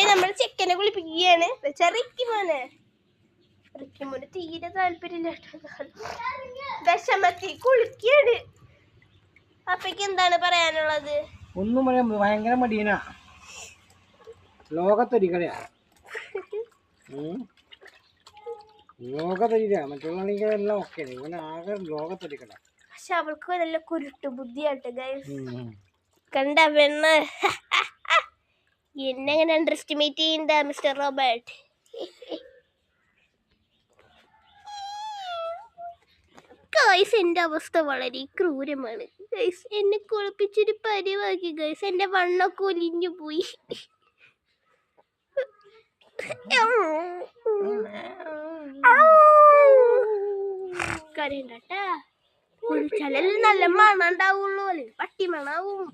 നമ്മൾ ചെക്കനെ കുളിപ്പിക്കുകയാണ്. റിക്കിമോന് തീരെ താല്പര്യമില്ല. വിഷമത്തി കുളിക്കാണ്. അപ്പക്ക് എന്താണ് പറയാനുള്ളത്? ഒന്നും ഭയങ്കര മടിയനാ. ലോകത്തൊരിക്കലാ മറ്റുള്ളെല്ലാം ഓക്കെ. ഇവന് ആകെ ലോകത്തൊരിക്കല. പക്ഷെ അവൾക്ക് നല്ല കുരുട്ടു ബുദ്ധിയാട്ട് ഗൈസ്. കണ്ട പെണ്ണ് എന്നെങ്ങനെ അണ്ടർ എസ്റ്റിമേറ്റ് ചെയ്യണ്ട മിസ്റ്റർ റോബർട്ട്. ഗൈസ് എന്റെ അവസ്ഥ വളരെ ക്രൂരമാണ് ഗൈസ്. എന്നെ കുളിപ്പിച്ചൊരു പരിവാക്കി ഗൈസ്. എന്റെ വണ്ണൊക്കെ ഒലിഞ്ഞു പോയി. കരണ്ടാട്ടാ. കുളിച്ചാലല്ലേ നല്ല മണം ഉണ്ടാവുള്ളൂ, അല്ലെങ്കിൽ പട്ടി മണാവും.